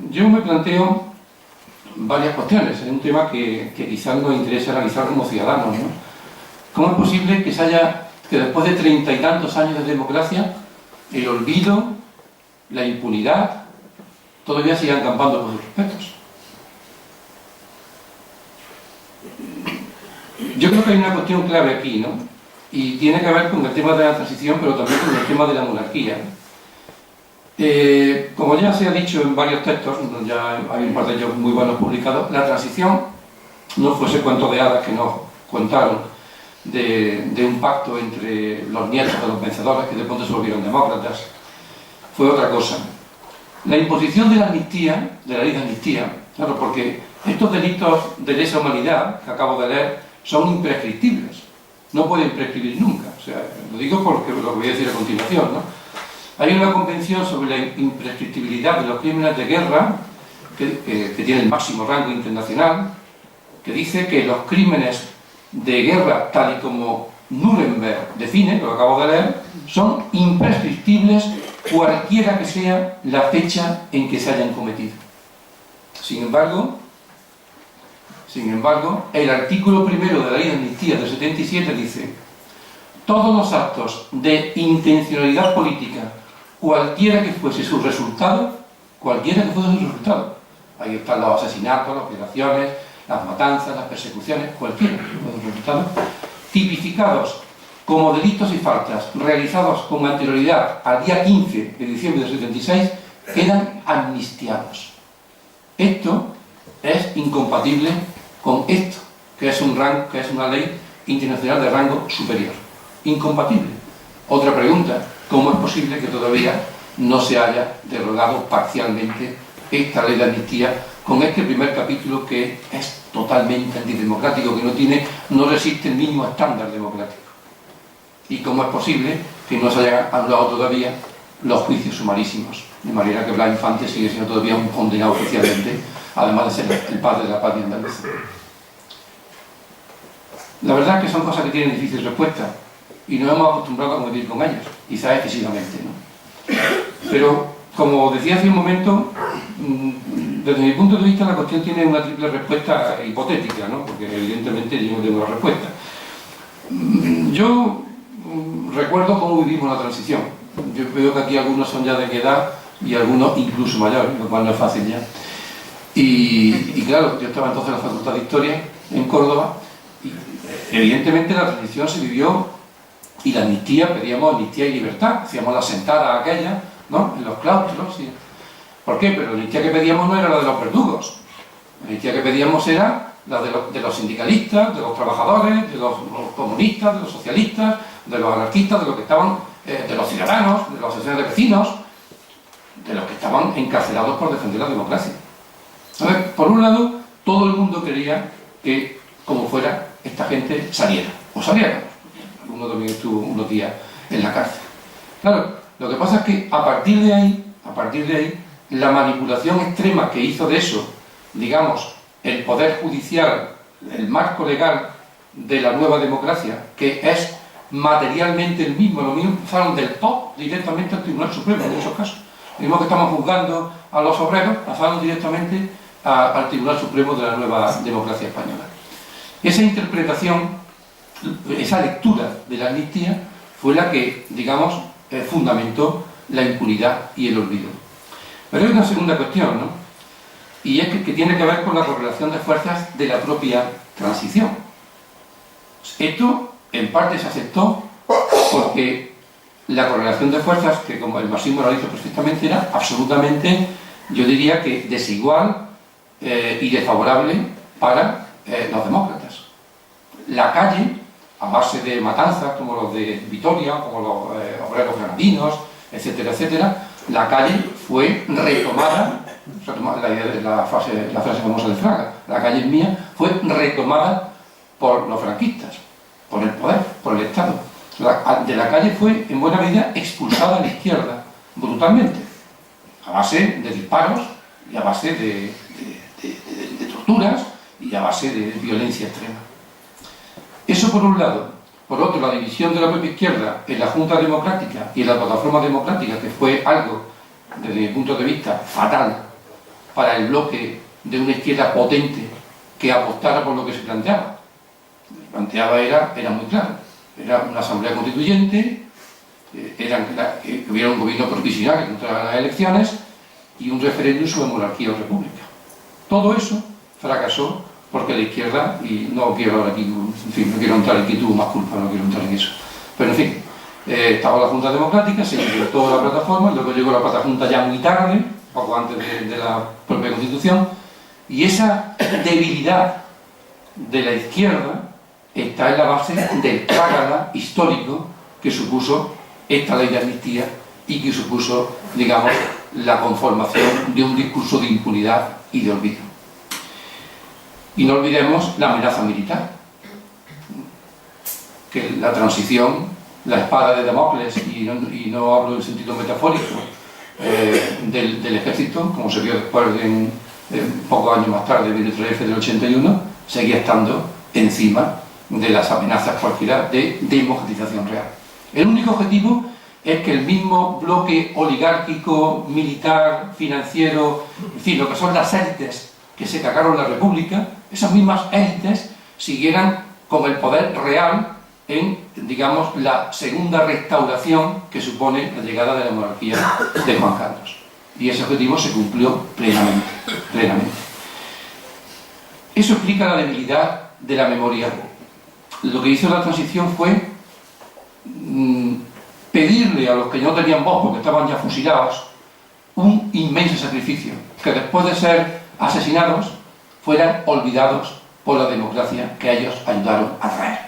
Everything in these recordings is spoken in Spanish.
Yo me planteo varias cuestiones. Es un tema que quizás nos interesa analizar como ciudadanos, ¿no? ¿Cómo es posible que después de 30 y tantos años de democracia, el olvido, la impunidad, todavía sigan campando por sus respetos? Yo creo que hay una cuestión clave aquí, ¿no? Y tiene que ver con el tema de la transición, pero también con el tema de la monarquía. Como ya se ha dicho en varios textos, ya hay un par de ellos muy buenos publicados, la transición no fue ese cuento de hadas que nos contaron de un pacto entre los nietos de los vencedores que de pronto se volvieron demócratas. Fue otra cosa. La imposición de la amnistía, de la ley de amnistía, claro, porque estos delitos de lesa humanidad que acabo de leer son imprescriptibles, no pueden prescribir nunca. O sea, lo digo porque lo que voy a decir a continuación, ¿no? Hay una convención sobre la imprescriptibilidad de los crímenes de guerra que tiene el máximo rango internacional, que dice que los crímenes de guerra, tal y como Nuremberg define, lo que acabo de leer, son imprescriptibles cualquiera que sea la fecha en que se hayan cometido. Sin embargo, el artículo primero de la ley de amnistía del 77 dice: todos los actos de intencionalidad política, cualquiera que fuese su resultado, ahí están los asesinatos, las violaciones, las matanzas, las persecuciones, cualquiera que fuese su resultado, tipificados como delitos y faltas realizados con anterioridad al día 15 de diciembre del 76, quedan amnistiados. Esto es incompatible con esto, que es una ley internacional de rango superior. Incompatible. Otra pregunta: ¿cómo es posible que todavía no se haya derogado parcialmente esta ley de amnistía con este primer capítulo que es totalmente antidemocrático, que no resiste el mínimo estándar democrático? ¿Y cómo es posible que no se hayan anulado todavía los juicios sumarísimos? De manera que Blas Infante sigue siendo todavía un condenado oficialmente, además de ser el padre de la patria andaluza. La verdad es que son cosas que tienen difícil respuesta y nos hemos acostumbrado a convivir con ellas, quizás excesivamente, ¿no? Pero, como decía hace un momento, desde mi punto de vista la cuestión tiene una triple respuesta hipotética, ¿no? Porque evidentemente yo no tengo la respuesta. Yo recuerdo cómo vivimos la transición. Yo veo que aquí algunos son ya de mi edad y algunos incluso mayores, lo cual no es fácil ya. Y claro, yo estaba entonces en la Facultad de Historia en Córdoba y evidentemente la transición se vivió y la amnistía, pedíamos amnistía y libertad, hacíamos la sentada aquella, ¿no?, en los claustros. ¿Por qué? Pero la amnistía que pedíamos no era la de los verdugos. La amnistía que pedíamos era la de los sindicalistas, de los trabajadores, de los comunistas, de los socialistas, de los anarquistas, de los que estaban, de los ciudadanos, de las asociaciones de vecinos, de los que estaban encarcelados por defender la democracia. ¿Sabes? Por un lado, todo el mundo quería que, como fuera, esta gente saliera, o saliera. Alguno también estuvo unos días en la cárcel. Claro, lo que pasa es que a partir de ahí, la manipulación extrema que hizo de eso, digamos, el poder judicial, el marco legal de la nueva democracia, que es materialmente el mismo, lo mismo pasaron del top directamente al Tribunal Supremo en muchos casos. Lo mismo que estamos juzgando a los obreros, pasaron directamente al Tribunal Supremo de la nueva democracia española. Esa interpretación, esa lectura de la amnistía fue la que, digamos, fundamentó la impunidad y el olvido. Pero hay una segunda cuestión, ¿no? Y es que tiene que ver con la correlación de fuerzas de la propia transición. Esto, en parte, se aceptó porque la correlación de fuerzas, que como el marxismo lo hizo perfectamente, era absolutamente, yo diría que desigual y desfavorable para los demócratas. La calle, a base de matanzas como los de Vitoria, como los obreros granadinos, etcétera, etcétera, la calle fue retomada, la frase famosa de Fraga, la calle es mía, fue retomada por los franquistas, por el poder, por el Estado. De la calle fue, en buena medida, expulsada a la izquierda, brutalmente, a base de disparos y a base de torturas y a base de violencia extrema. Eso por un lado. Por otro, la división de la propia izquierda en la Junta Democrática y en la Plataforma Democrática, que fue algo, desde mi punto de vista, fatal para el bloque de una izquierda potente que apostara por lo que se planteaba. Lo que se planteaba era muy claro. Era una asamblea constituyente, que hubiera un gobierno provisional que controlara las elecciones y un referéndum sobre monarquía o república. Todo eso fracasó porque la izquierda, y no quiero ahora aquí, en fin, no quiero entrar en que tuvo más culpa, no quiero entrar en eso. Pero en fin, estaba la Junta Democrática, se inventó la plataforma, luego llegó la plataforma ya muy tarde, poco antes de la propia Constitución, y esa debilidad de la izquierda está en la base del trágala histórico que supuso esta ley de amnistía y que supuso, digamos, la conformación de un discurso de impunidad y de olvido. Y no olvidemos la amenaza militar, que la transición, la espada de Damocles, y no hablo en sentido metafórico, del ejército, como se vio después pocos años más tarde, el 23F del 81, seguía estando encima de las amenazas cualquiera de democratización real. El único objetivo es que el mismo bloque oligárquico, militar, financiero, en fin, lo que son las élites que se cagaron la República, esas mismas élites siguieran con el poder real en, digamos, la segunda restauración que supone la llegada de la monarquía de Juan Carlos. Y ese objetivo se cumplió plenamente. Eso explica la debilidad de la memoria. Lo que hizo la transición fue pedirle a los que no tenían voz porque estaban ya fusilados un inmenso sacrificio, que después de ser asesinados fueran olvidados por la democracia que ellos ayudaron a traer.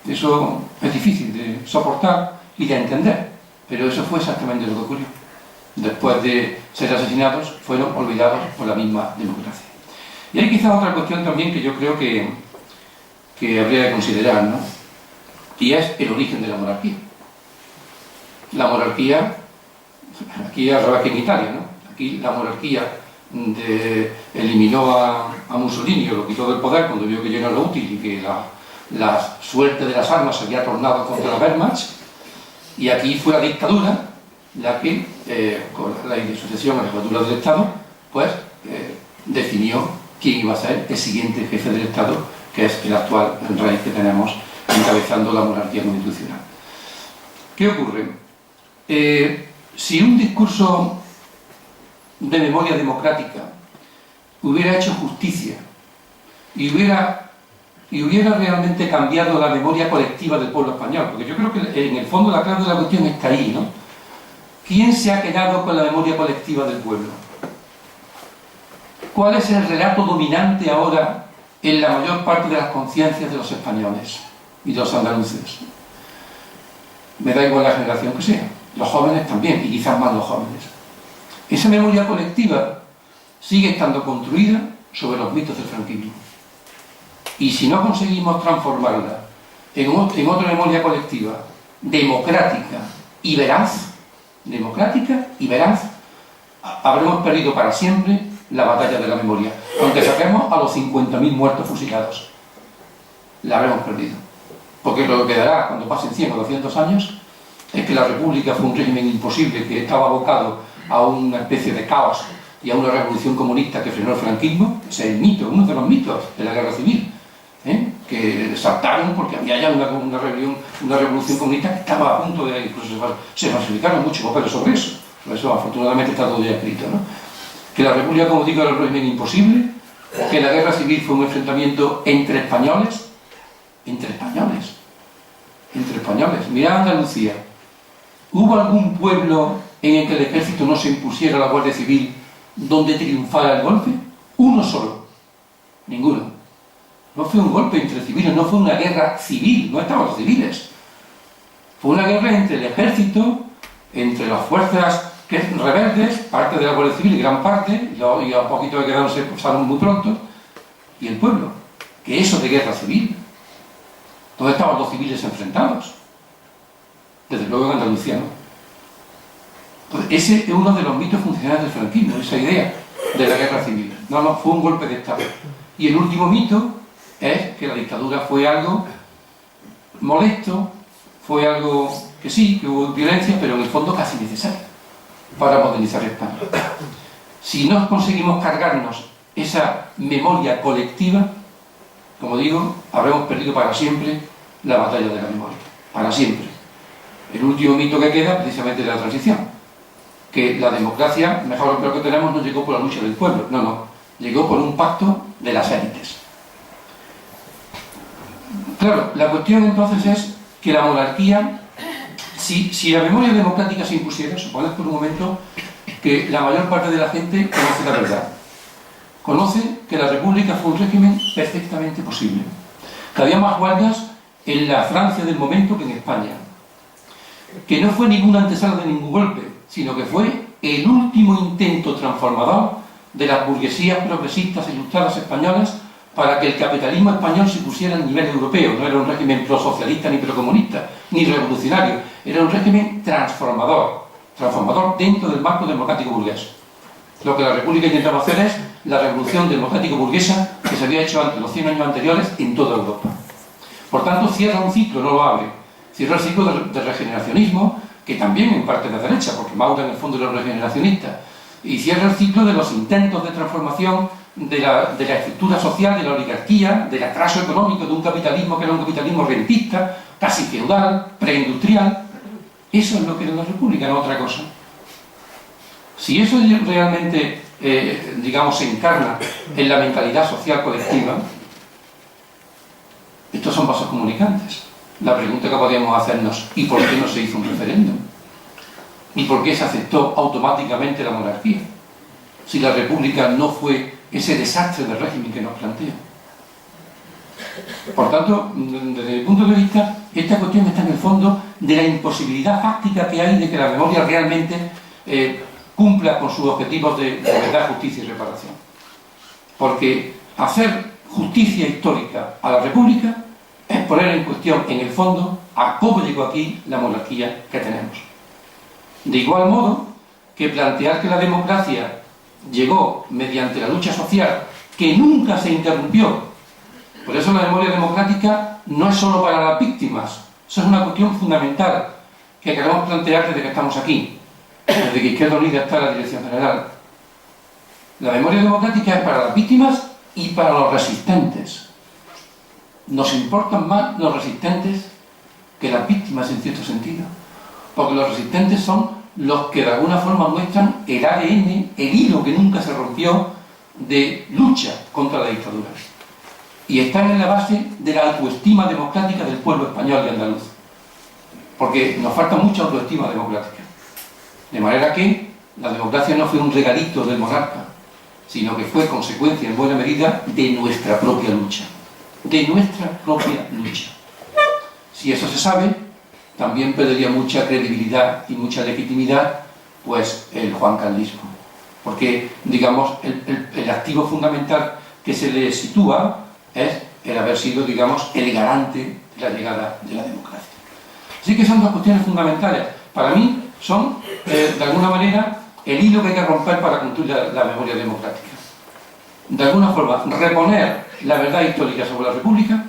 Eso es difícil de soportar y de entender, pero eso fue exactamente lo que ocurrió. Después de ser asesinados fueron olvidados por la misma democracia. Y hay quizás otra cuestión también que yo creo que habría de considerar, ¿no? Y es el origen de la monarquía. La monarquía, aquí al revés que en Italia, ¿no? Aquí la monarquía eliminó a Mussolini, lo quitó del poder cuando vio que ya no era útil y que la suerte de las armas se había tornado contra la Wehrmacht, y aquí fue la dictadura la que, con la ley de sucesión a la jefatura del Estado, pues definió quién iba a ser el siguiente jefe del Estado, que es el actual rey que tenemos encabezando la monarquía constitucional. ¿Qué ocurre? Si un discurso de memoria democrática hubiera hecho justicia y hubiera realmente cambiado la memoria colectiva del pueblo español, porque yo creo que en el fondo la clave de la cuestión está ahí, ¿no? ¿Quién se ha quedado con la memoria colectiva del pueblo? ¿Cuál es el relato dominante ahora en la mayor parte de las conciencias de los españoles y de los andaluces? Me da igual la generación que sea, los jóvenes también, y quizás más los jóvenes. Esa memoria colectiva sigue estando construida sobre los mitos del franquismo. Y si no conseguimos transformarla en otra memoria colectiva democrática y veraz, habremos perdido para siempre la batalla de la memoria. Aunque saquemos a los 50.000 muertos fusilados, la habremos perdido. Porque lo que quedará cuando pasen 100 o 200 años es que la República fue un régimen imposible que estaba abocado a una especie de caos y a una revolución comunista que frenó el franquismo. Ese es el mito, uno de los mitos de la guerra civil, que saltaron porque había ya una revolución comunista que estaba a punto de, incluso se falsificaron muchos papeles sobre eso. Por eso afortunadamente está todo ya escrito, ¿no? Que la República, como digo, era un régimen imposible, que la guerra civil fue un enfrentamiento entre españoles. Mirad Andalucía. ¿Hubo algún pueblo en el que el ejército no se impusiera a la Guardia Civil donde triunfara el golpe? Uno solo. Ninguno. No fue un golpe entre civiles, no fue una guerra civil, no estaban los civiles. Fue una guerra entre el ejército, entre las fuerzas rebeldes, parte de la Guardia Civil, gran parte, y a poquito de quedarse pasaron muy pronto, y el pueblo. Que eso de guerra civil. ¿Dónde estaban los civiles enfrentados? Desde luego en Andalucía, ¿no? Entonces, ese es uno de los mitos funcionales del franquismo, esa idea de la guerra civil. No, fue un golpe de Estado. Y el último mito es que la dictadura fue algo molesto, fue algo que sí, que hubo violencia, pero en el fondo casi necesario para modernizar España. Si no conseguimos cargarnos esa memoria colectiva, como digo, habremos perdido para siempre la batalla de la memoria. Para siempre. El último mito que queda, precisamente, de la transición. Que la democracia, mejor o peor que tenemos, no llegó por la lucha del pueblo. No, no. Llegó por un pacto de las élites. Claro, la cuestión entonces es que la monarquía, si la memoria democrática se impusiera, suponed por un momento que la mayor parte de la gente conoce la verdad. Conoce que la república fue un régimen perfectamente posible. Que había más huelgas en la Francia del momento que en España. Que no fue ninguna antesala de ningún golpe, sino que fue el último intento transformador de las burguesías progresistas e ilustradas españolas para que el capitalismo español se pusiera al nivel europeo. No era un régimen prosocialista ni procomunista, ni revolucionario. Era un régimen transformador dentro del marco democrático burgués. Lo que la República intentaba hacer es la revolución democrático-burguesa que se había hecho antes, los 100 años anteriores, en toda Europa. Por tanto, cierra un ciclo, no lo abre. Cierra el ciclo de regeneracionismo, que también en parte de la derecha, porque Maura en el fondo era regeneracionista. Y cierra el ciclo de los intentos de transformación de la estructura social, de la oligarquía, del atraso económico de un capitalismo que era un capitalismo rentista, casi feudal, preindustrial. Eso es lo que era la República, no otra cosa. Si eso realmente, digamos, se encarna en la mentalidad social colectiva, estos son vasos comunicantes. La pregunta que podríamos hacernos: ¿y por qué no se hizo un referéndum? ¿Y por qué se aceptó automáticamente la monarquía? Si la república no fue ese desastre de régimen que nos plantea. Por tanto, desde mi punto de vista, esta cuestión está en el fondo de la imposibilidad fáctica que hay de que la memoria realmente cumpla con sus objetivos de verdad, justicia y reparación. Porque hacer justicia histórica a la república es poner en cuestión, en el fondo, a cómo llegó aquí la monarquía que tenemos. De igual modo que plantear que la democracia llegó mediante la lucha social que nunca se interrumpió. Por eso la memoria democrática no es solo para las víctimas. Eso es una cuestión fundamental que queremos plantear desde que estamos aquí, desde que Izquierda Unida está en la dirección general. La memoria democrática es para las víctimas y para los resistentes. Nos importan más los resistentes que las víctimas, en cierto sentido, porque los resistentes son los que de alguna forma muestran el ADN, el hilo que nunca se rompió de lucha contra la dictadura, y están en la base de la autoestima democrática del pueblo español y andaluz, porque nos falta mucha autoestima democrática, de manera que la democracia no fue un regalito del monarca, sino que fue consecuencia en buena medida de nuestra propia lucha. Si eso se sabe, también perdería mucha credibilidad y mucha legitimidad pues el juancarlismo, porque digamos el activo fundamental que se le sitúa es el haber sido, digamos, el garante de la llegada de la democracia. Así que son dos cuestiones fundamentales. Para mí son, de alguna manera, el hilo que hay que romper para construir la memoria democrática. De alguna forma, reponer la verdad histórica sobre la República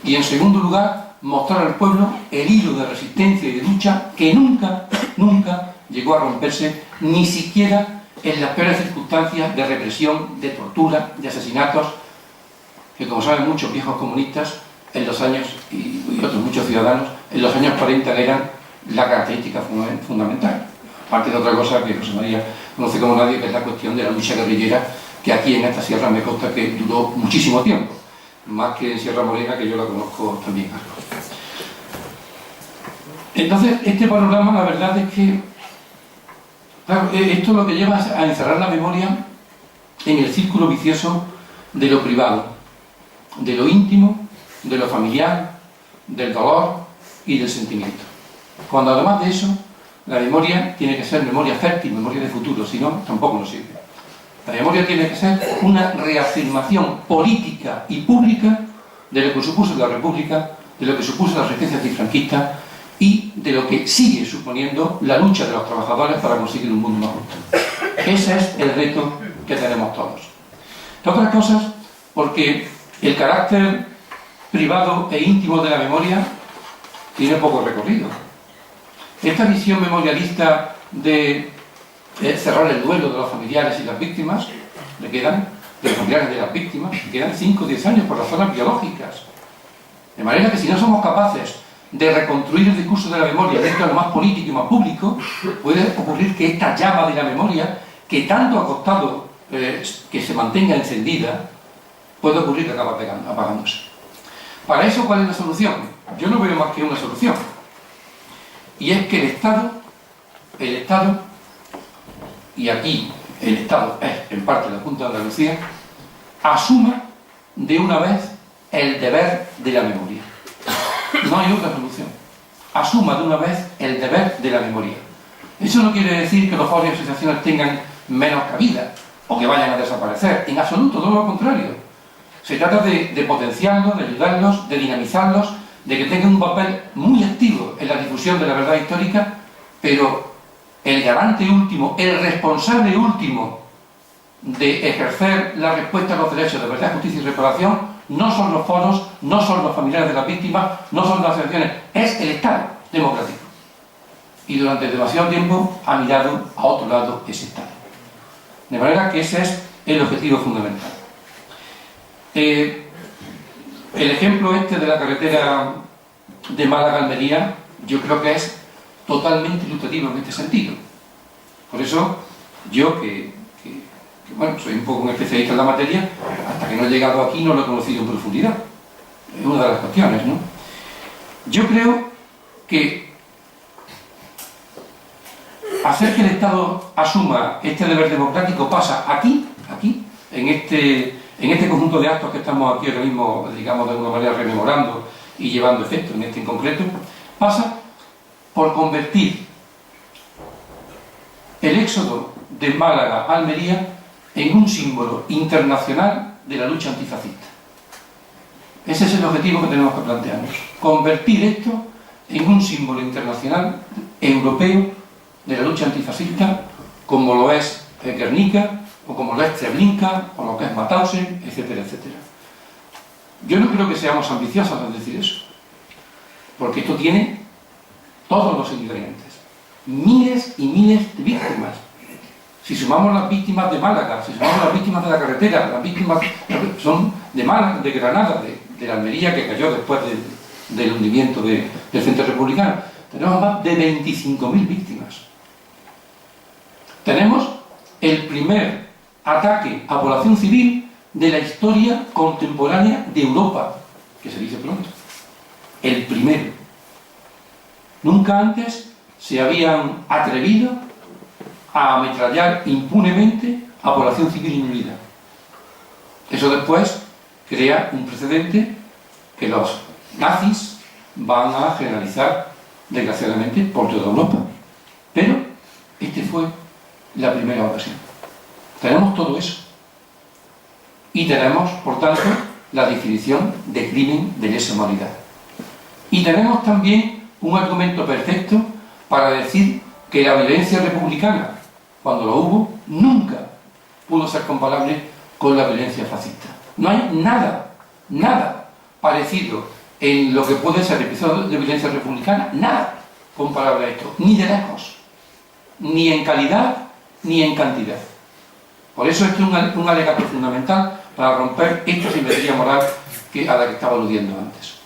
y, en segundo lugar, mostrar al pueblo el hilo de resistencia y de lucha que nunca llegó a romperse, ni siquiera en las peores circunstancias de represión, de tortura, de asesinatos, que, como saben muchos viejos comunistas en los años, y otros muchos ciudadanos, en los años 40 eran la característica fundamental. Aparte de otra cosa que José María conoce como nadie, que es la cuestión de la lucha guerrillera, que aquí en esta sierra me consta que duró muchísimo tiempo, más que en Sierra Morena, que yo la conozco también. Entonces, este panorama, la verdad es que, claro, esto lo que lleva a encerrar la memoria en el círculo vicioso de lo privado, de lo íntimo, de lo familiar, del dolor y del sentimiento. Cuando además de eso, la memoria tiene que ser memoria fértil, memoria de futuro, si no, tampoco nos sirve. La memoria tiene que ser una reafirmación política y pública de lo que supuso la República, de lo que supuso la resistencia antifranquista y de lo que sigue suponiendo la lucha de los trabajadores para conseguir un mundo más justo. Ese es el reto que tenemos todos. Entre otras cosas, porque el carácter privado e íntimo de la memoria tiene poco recorrido. Esta visión memorialista de cerrar el duelo de los familiares y las víctimas, le quedan, de los familiares de las víctimas, le quedan 5 o 10 años por razones biológicas. De manera que si no somos capaces de reconstruir el discurso de la memoria dentro de lo más político y más público, puede ocurrir que esta llama de la memoria, que tanto ha costado que se mantenga encendida, puede ocurrir que acaba apagándose. Para eso, ¿cuál es la solución? Yo no veo más que una solución. Y es que el Estado, y aquí el Estado es en parte la Junta de Andalucía, asuma de una vez el deber de la memoria. No hay otra solución. Asuma de una vez el deber de la memoria. Eso no quiere decir que los foros y asociaciones tengan menos cabida o que vayan a desaparecer. En absoluto, todo lo contrario. Se trata de potenciarlos, de ayudarlos, de dinamizarlos, de que tengan un papel muy activo en la difusión de la verdad histórica, pero el garante último, el responsable último de ejercer la respuesta a los derechos de verdad, justicia y reparación no son los foros, no son los familiares de las víctimas, no son las asociaciones, es el Estado democrático. Y durante demasiado tiempo ha mirado a otro lado ese Estado. De manera que ese es el objetivo fundamental. El ejemplo este de la carretera de Málaga a Almería, yo creo que es totalmente ilustrativo en este sentido. Por eso, yo bueno, soy un poco un especialista en la materia, hasta que no he llegado aquí no lo he conocido en profundidad. Es una de las cuestiones, ¿no? Yo creo que hacer que el Estado asuma este deber democrático pasa aquí, en este conjunto de actos que estamos aquí ahora mismo, digamos, de alguna manera rememorando y llevando efecto en este en concreto, pasa por convertir el éxodo de Málaga a Almería en un símbolo internacional de la lucha antifascista. Ese es el objetivo que tenemos que plantearnos. Convertir esto en un símbolo internacional, europeo, de la lucha antifascista, como lo es Guernica, o como lo es Treblinka, o lo que es Mauthausen, etcétera, etcétera. Yo no creo que seamos ambiciosos al decir eso, porque esto tiene todos los ingredientes. Miles y miles de víctimas. Si sumamos las víctimas de Málaga, si sumamos las víctimas de la carretera, las víctimas son de Málaga, de Granada, de la Almería que cayó después del hundimiento del Centro Republicano, tenemos más de 25.000 víctimas. Tenemos el primer ataque a población civil de la historia contemporánea de Europa, que se dice pronto. El primero. Nunca antes se habían atrevido a ametrallar impunemente a población civil inunida. Eso después crea un precedente que los nazis van a generalizar, desgraciadamente, por toda Europa. Pero este fue la primera ocasión. Tenemos todo eso. Y tenemos, por tanto, la definición de crimen de lesa humanidad. Y tenemos también un argumento perfecto para decir que la violencia republicana, cuando lo hubo, nunca pudo ser comparable con la violencia fascista. No hay nada parecido en lo que puede ser episodio de violencia republicana, nada comparable a esto, ni de lejos, ni en calidad, ni en cantidad. Por eso esto es un alegato fundamental para romper esta simetría moral a la que estaba aludiendo antes.